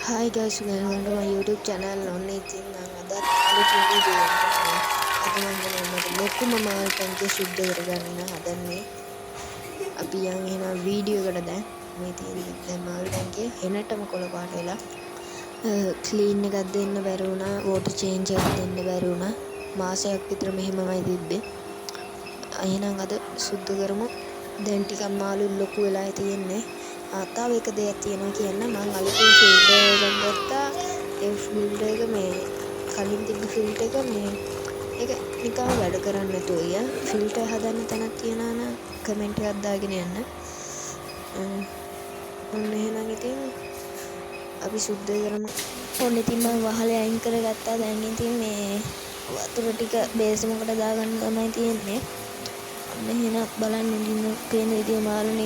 Hi guys, welcome to my YouTube channel. Only thing අදත් අලුත් video එකක් කරනවා. අද මම මට ලොකුම මාල් ටැංකිය සුද්ධ කරගන්න හදන්නේ. අපි යන් එහෙනම් වීඩියෝ එකට දැන් මේ තියෙන්නේ දැන් මාල් ටැංකිය හෙනටම කොළ පාට වෙලා ක්ලීන් එකක් දෙන්න බැරි වුණා, වෝටර් චේන්ජ් එකක් දෙන්න බැරි වුණා. මාසයක් විතර මෙහෙමමයි තිබ්බේ. එහෙනම් අද සුද්ධ කරමු. දැන් ටිකක් මාළු ලොකු වෙලා තියෙන්නේ. තව එක දෙයක් තියෙනවා කියන්න මම අලුතින් ෆිල්ටර් එකක් ගත්තා. ඒ ෆිල්ටර් එක මේ කලින් තිබ්බ ෆිල්ටර් එක මේ ඒක නිකන් වැඩ කරන්නේ නැතුව ගියා. ෆිල්ටර් හදන්න තැනක් තියනවා නම් කමෙන්ට් එකක් දාගෙන යන්න. ඔන්න එහෙනම් ඉතින් අපි සුද්ධ කරමු. ඔන්න ඉතින් මම වහලේ අයින් කරගත්තා. දැන් ඉතින් මේ වතුර ටික බේසමකට දාගන්න තමයි තියෙන්නේ. ඔන්න එහෙනම් බලන්න ඉන්න පේන විදිය මාළු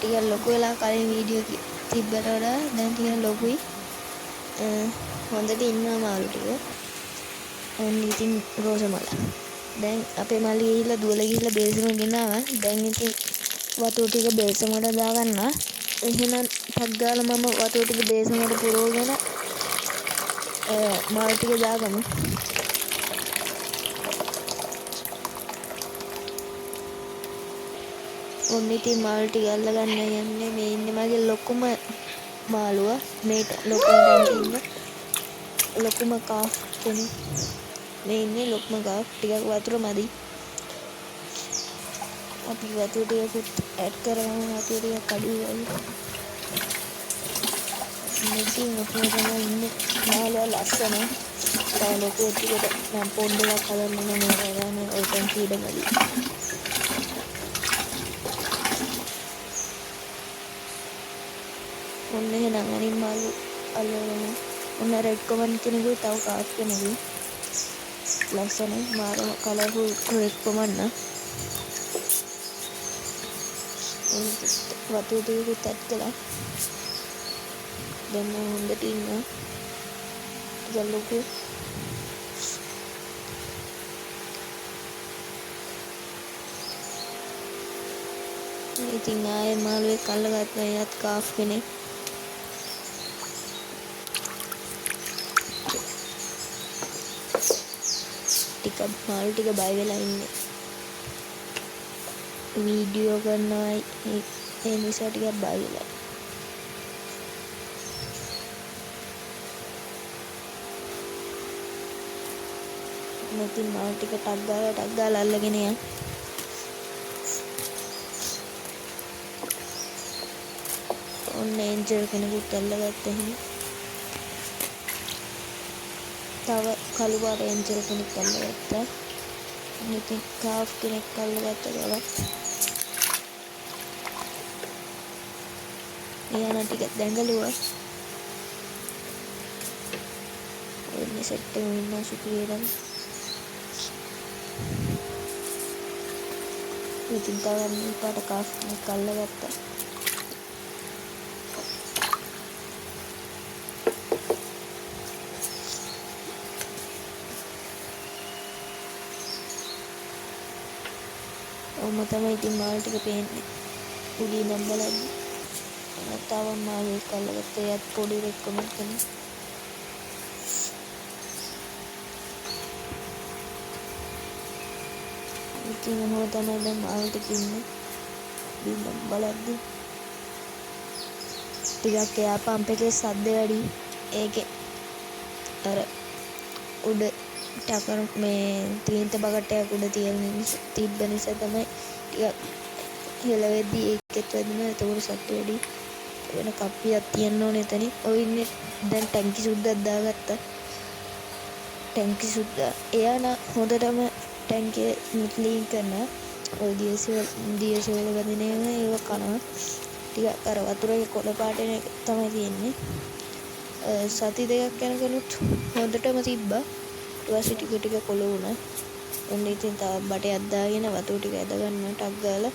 ටික ලොකු වෙලා කලින් වීඩියෝ තිබ්බට වඩා දැන් ටික ලොකුයි. හොඳට ඉන්නවා මාළු ටික. ඔන්න ඉතින් රෝස මල. දැන් අපේ මල්ලි ගිහිල්ලා දුවලා ගිහිල්ලා බේසම ගෙනාවා. දැන් ඉතින් වතුර ටික බේසමකට දාගන්නවා. එහෙනම් ටක් ගාලා මම වතුර ටික බේසමකට පුරවගෙන මාළු ටික දාගමු. ඔන්න ඉතින් මාළු ටික අල්ලගන්න යන්නේ. මේ ඉන්නේ මගේ ලොකුම මාළුවා. මේක ලොකුම ටැංකියේ ඉන්න ලොකුම කාෆ් කෙනෙක්. මේ ඉන්නේ ලොකුම කාෆ්. ටිකක් වතුර මදි. අපි වතුර ටිකකුත් ඇඩ් කරගමු. වතුර ටික අඩු වෙයි. ඉතින් ඔතන තමයි ඉන්නේ මාළුවා ලස්සන. තව ලොකු ටිකට මම පොඩ්ඩක් හදන්න ඕනේ නේද? ඔය ටැංකියට මදි. ඔන්න එහෙනම් අනිත් මාළු අල්ලගමු. ඔන්න රෙඩ් කොමන් කෙනෙකුයි තව කාෆ් කෙනෙකුයි ලස්සන මාරු කලර්ෆුල් රෙඩ් කොමන් නා. වතුර ටිකකුත් ඇඩ් කළා. දැන් මම හොඳට ඉන්නවා. ටිකක් ලොකු. ඉතින් ආයේ මාළුවෙක් අල්ලගත්තා. එයාත් කාෆ් කෙනෙක්. මාළු ටික බය වෙලා ඉන්නේ. වීඩියෝ කරනවා ඒ නිසා ටිකක් බය වෙලා. ඉතින් මාළු ටික ටක් ගාලා අල්ලගෙන යන්න. ඔන්න ඒන්ජල් කෙනෙකුත් අල්ලගත්තා එහෙනම්. තව කළු පාට ඒන්ජල් කෙනෙක් අල්ලගත්තා. ඉතින් කාෆ් කෙනෙක් අල්ලගත්තා තවත්. එයාන ටික දැඟලුවා. ඔන්න සෙට් එකෙ ඉන්න සුපිරියටම. ඉතින් තව අනිත් පාට කාෆ් කෙනෙක් අල්ලගත්තා. ඔහොම තමයි ඉතින් මාළු ටික පේන්නේ. උඩින් නම් බලද්දි. තව මාළුවෙක් අල්ලගත්තා. එයාත් පොඩි රෙකමන්ඩ් කෙනෙක්. ඉතින් ඔහොම තමයි දැන් මාළු ටික ඉන්නේ. උඩින් නම් බලද්දි. ටිකක් එයා පම්ප් එකේ සද්ද වැඩි. ඒකේ අර උඩ ටකර මේ තීන්ත බකටයක් උඩ තිබ්බ නිසා තමයි ටිකක් හෙලවෙද්දී ඒකෙත් වැදුනා. ඒතකොට සද්ද වැඩි. වෙන කප්පියක් තියන්න ඕනේ එතනින්. ඔය ඉන්නේ දැන් ටැංකි සුද්දක් දාගත්තා. ටැංකි සුද්දා එයා නම් හොඳටම ටැංකිය ක්ලීන් කරනවා. ඔය දියසෙවල බඳින ඒව කනවා. ටිකක් අර වතුරේ කොළ පාටෙන එක තමයි තියෙන්නේ. සති දෙකක් යනකනුත් හොඳටම තිබ්බා. ඊට පස්සේ ටික ටික කොළ වුණා. ඔන්න ඉතින් තව බටයක් දාගෙන වතුර ටික ඇද ගන්න ටක් ගාලා.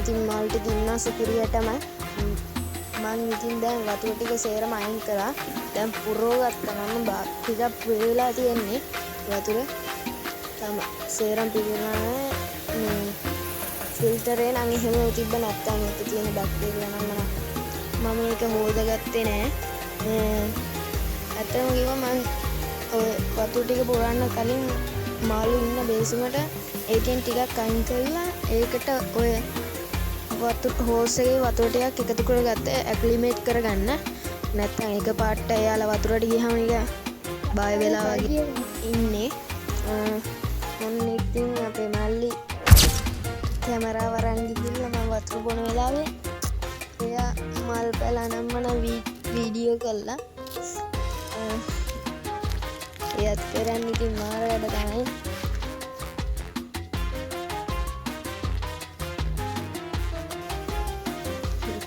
ඉතින් මල් ටික ඉන්න සුපිරියටම මම ඉතින් දැන් වතුර ටික සේරම අයින් කරා. දැන් පුරව ගත්තා මම ටිකක් වෙලා තියෙන්නේ වතුර. තම සේරම පිරුණා මේ ෆිල්ටරේ නම් එහෙම තිබ්බ නැත්තම් ඒක තියෙන බැක්ටීරියා නම් මම මේක හොදගත්තේ නෑ. ඇත්තම කිව්වම මම ඔය වතුර ටික පුරන්න කලින් මාළු ඉන්න බේසමට ඒකෙන් ටිකක් අයින් කරලා ඒකට ඔය වතුර හෝස් එකේ වතුර ටිකක් එකතු කරගත්ත ඇක්ලිමේට් කරගන්න. නැත්නම් එක පාට එයාලා වතුරට ගියාම නික බය වෙලා වගේ ඉන්නේ. මොන්න ඉතින් අපේ මල්ලි කැමරාව අරන් ගිහිල්ලා මම වතුර බොන වෙලාවේ එයා මල් පැලා නම්මන වීඩියෝ කළා. එයාත් කරන්නේ ඉතින් මාර වැඩ තමයි.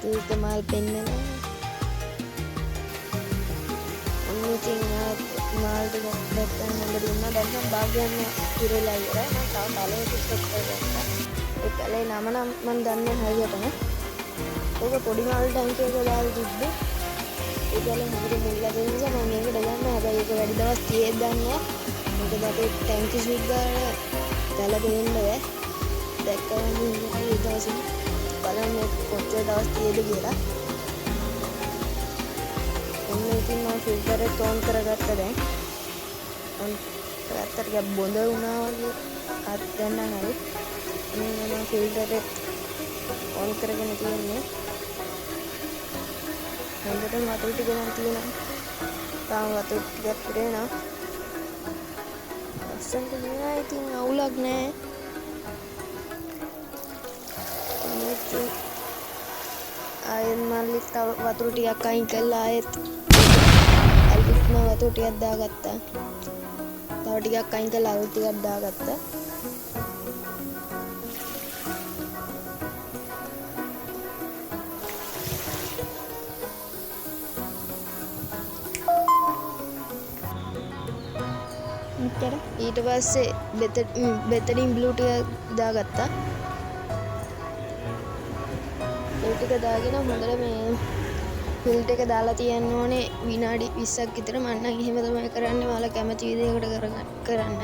ඒක මල් පෙන්නනවා. ඉතින් මල් ටික දැක්කම හොඳ දුන්නා. දැන් මම භාග්‍යයන් ඉරලා ඉවරයි. මම තව බලේ ටිකක් කරගත්තා. ඒ කලේ නම නම් මම දන්නේ හරියටම. ඕක පොඩි මල් ටැංකියක දාලා තිබ්බේ. ඒ කලේ හොඳට මුල්ලා දෙන නිසා මම මේකට ගන්න. හැබැයි ඒක වැඩි දවස් තියෙද්දි දන්නේ. මොකද අපේ ටැංකි ස්විච් ගාන දැලා දෙන්න බෑ. දැක්කම මේ දවස් බලන්න කොච්චර දවස් තියෙද කියලා. ඉතින් මම ෆිල්ටර් එක ඔන් කරගත්තා දැන්. ඔන් කරත්තට ගියා බොඳ වුණා වගේ අත් ගන්න හරි. මම ෆිල්ටර් එක ඔන් කරගෙන තියන්නේ. හොඳටම වතුර ටික නම් තියෙනවා. තාම වතුර ටිකක් පිරෙනවා. අස්සන්ට නෑ ඉතින් අවුලක් නෑ. ආයෙත් මල්ලි තව වතුර ටිකක් අයින් කළා ආයෙත් අලුත්ම වතුර ටිකක් දාගත්තා. තව ටිකක් අයින් කළා අලුත් ටිකක් දාගත්තා. ඊට පස්සේ බෙතඩින් බ්ලූ ටික දාගත්තා. ඒ ටික දාගෙන හොඳට මේ ෆිල්ටර් එක දාලා තියන්න ඕනේ විනාඩි 20ක් විතර. මම නම් එහෙම තමයි කරන්නේ. ඔයාලා කැමති විදිහකට කරන්න.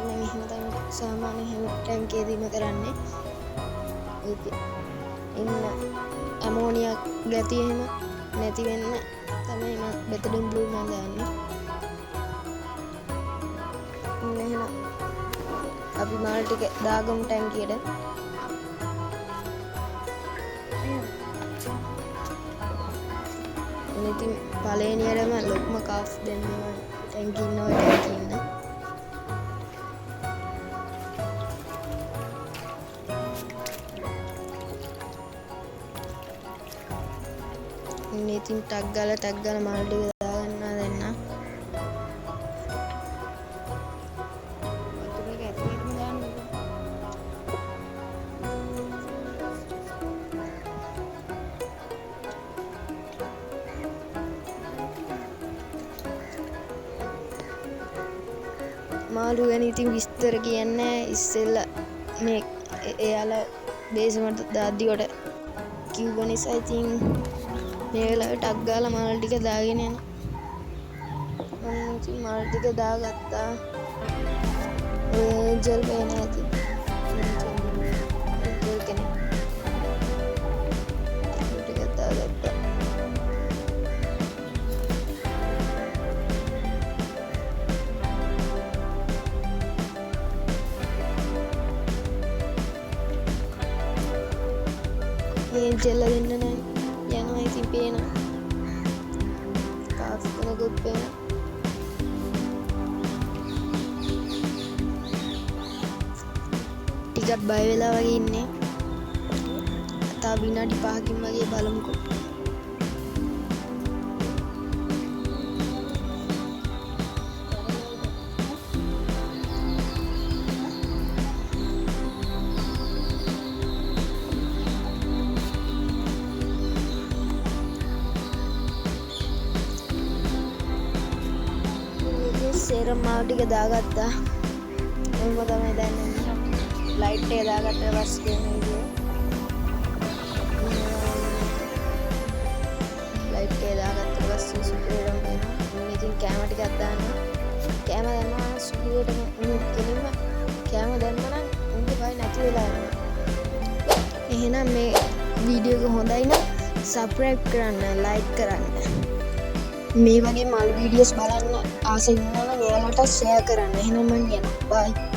මම එහෙම තමයි සාමාන්‍ය හැම ටැංකියෙදීම කරන්නේ. ඒක ඉන්න ඇමෝනියා ගතිය එහෙම නැති වෙන්න තමයි මම බෙතඩින් බ්ලූ නම් දාන්නේ. එහෙනම් අපි මාල් ටික දාගමු ටැංකියට. ඉතින් පළවෙනියටම ලොක්ම කාෆ් දෙන්න ටැංකි ඉන්න ඔය ටැංකි ඉන්න. ඉතින් ටක් ගාලා මාල් ටික දාගන්න දෙන්න. මාළු ගැන ඉතින් විස්තර කියන්නේ ඉස්සෙල්ලා මේ එයාලා බේසමට දාද්දි කොට කිව්ව නිසා ඉතින් මේ වෙලාවට ටක් ගාලා මාළු ටික දාගෙන යනවා. මම ඉතින් මාළු ටික දාගත්තා. ජෙල් පේන ඇති. ජෙල් කෙනෙක්. ටික දාගත්තා. ජෙල්ල දෙන්න නම් යනවා ඉතින් පේනවා. කාෆ් කෙනෙකුත් පේනවා. ටිකක් බය වෙලා වගේ ඉන්නේ. තව විනාඩි 5කින් වගේ බලමුකෝ. සේරම මාළු ටික දාගත්තා. එහෙම තමයි දැන් ලයිට් එක දාගත්තා පස්සේ කියන විදිය. කැමටේ දාගත්ත පස්සේ සුපිරියටම වෙනවා. ඉතින් කැම ටිකක් දානවා. කැම දැම්මම සුපිරියටම කෙලින්ම කැම දැම්ම නම් උන්ගේ බය නැති වෙලා යනවා. එහෙනම් මේ වීඩියෝ එක හොඳයි නම් සබ්ස්ක්‍රයිබ් කරන්න, ලයික් කරන්න. මේ වගේ මල් වීඩියෝස් බලන්න ආස ඉන්නවා නම් ඔයාලට ෂෙයා කරන්න. එහෙනම් මම යනවා. බයි.